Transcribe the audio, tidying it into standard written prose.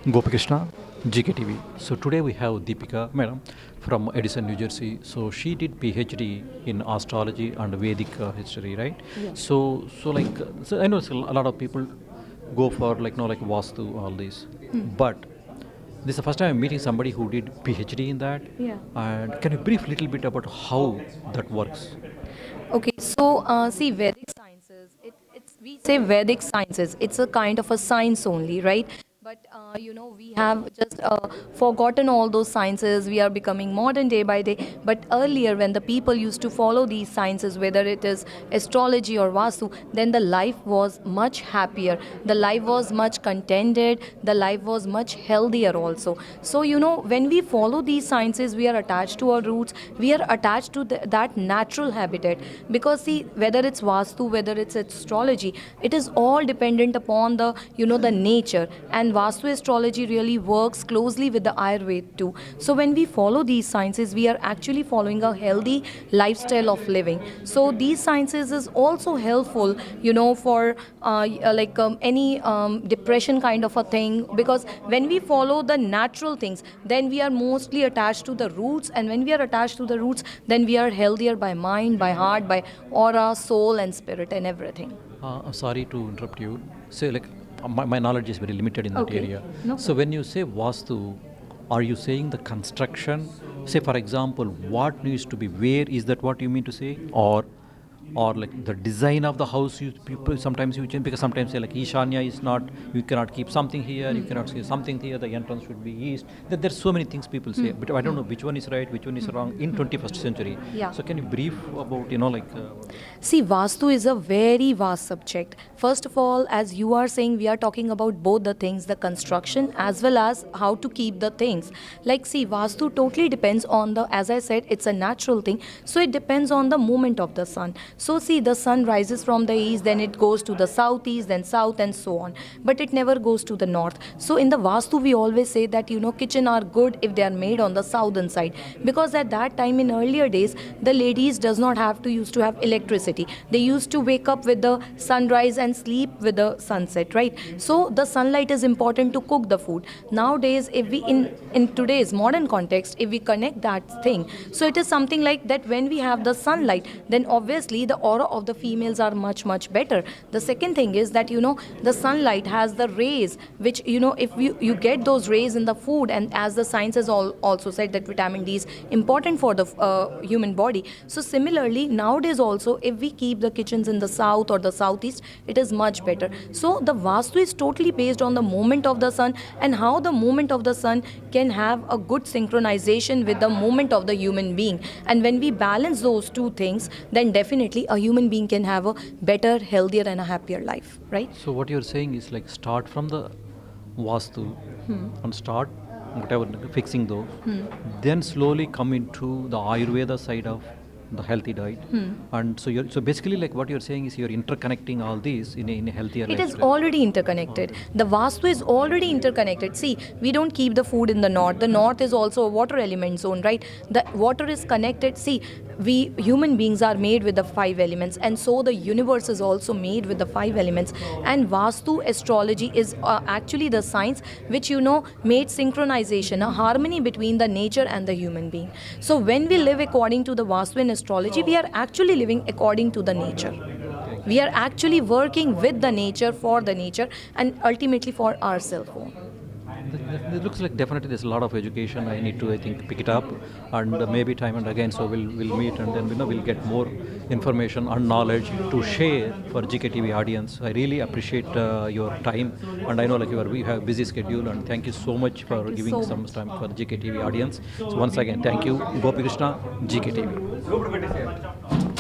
Gopikrishna, GKTV. So today we have Deepika, madam, from Edison, New Jersey. So she did PhD in astrology and Vedic history, right? Yes. So I know a lot of people go for like Vastu, all this, but this is the first time I'm meeting somebody who did PhD in that. Yeah. And can you brief little bit about how that works? Okay, so see, Vedic sciences, it's we say Vedic sciences, it's a kind of a science only, right? But we have just forgotten all those sciences. We are becoming modern day by day. But earlier, when the people used to follow these sciences, whether it is astrology or Vastu, then the life was much happier. The life was much contented. The life was much healthier also. So, when we follow these sciences, we are attached to our roots. We are attached to that natural habitat. Because see, whether it's Vastu, whether it's astrology, it is all dependent upon the nature. And Vastu astrology really works closely with the Ayurveda too. So when we follow these sciences, we are actually following a healthy lifestyle of living. So these sciences is also helpful, for any depression kind of a thing. Because when we follow the natural things, then we are mostly attached to the roots. And when we are attached to the roots, then we are healthier by mind, by heart, by aura, soul, and spirit, and everything. Sorry to interrupt you. Say my knowledge is very limited in that Okay. area. No So problem. when you say Vastu, are you saying the construction? Say for example, what needs to be where? Is that what you mean to say? Or like the design of the house you people sometimes you change because sometimes say like Ishanya is not, you cannot keep something here, you cannot see something here, the entrance should be east. There's so many things people say, but I don't know which one is right, which one is wrong in 21st century. Yeah. So can you brief about See, Vastu is a very vast subject. First of all, as you are saying, we are talking about both the things, the construction as well as how to keep the things. Like, see, Vastu totally depends on as I said, it's a natural thing. So it depends on the movement of the sun. So, see, the sun rises from the east, then it goes to the southeast, then south, and so on. But it never goes to the north. So, in the Vastu, we always say that, kitchen are good if they are made on the southern side. Because at that time, in earlier days, the ladies does not have to used to have electricity. They used to wake up with the sunrise and sleep with the sunset, right? So the sunlight is important to cook the food. Nowadays, if we in today's modern context, if we connect that thing, so it is something like that. When we have the sunlight, then obviously the aura of the females are much better. The second thing is that the sunlight has the rays, which if you get those rays in the food, and as the science has also said that vitamin D is important for the human body. So similarly, nowadays also, if we keep the kitchens in the south or the southeast, it is much better. So the Vastu is totally based on the movement of the sun, and how the movement of the sun can have a good synchronization with the movement of the human being. And when we balance those two things, then definitely a human being can have a better, healthier, and a happier life, right? so what you're saying is like start from the Vastu and start whatever fixing those, then slowly come into the Ayurveda side of the healthy diet. And so basically like what you're saying is you're interconnecting all these in a healthier It is lifestyle. already interconnected. The Vastu is already interconnected. See, we don't keep the food in the north. The north is also a water element zone, right? The water is connected. See, we human beings are made with the five elements, and so the universe is also made with the five elements. And Vastu astrology is actually the science which made synchronization, a harmony between the nature and the human being. So when we live according to the Vastu in astrology, we are actually living according to the nature. We are actually working with the nature, for the nature, and ultimately for ourselves. It looks like definitely there's a lot of education. I need to, I think, pick it up, and maybe time and again. So we'll meet, and then we'll get more information and knowledge to share for GKTV audience. I really appreciate your time, and I know like we have a busy schedule, and thank you so much for Thank you giving so some much. time for the GKTV audience. So once again, thank you, Gopi Krishna, GKTV.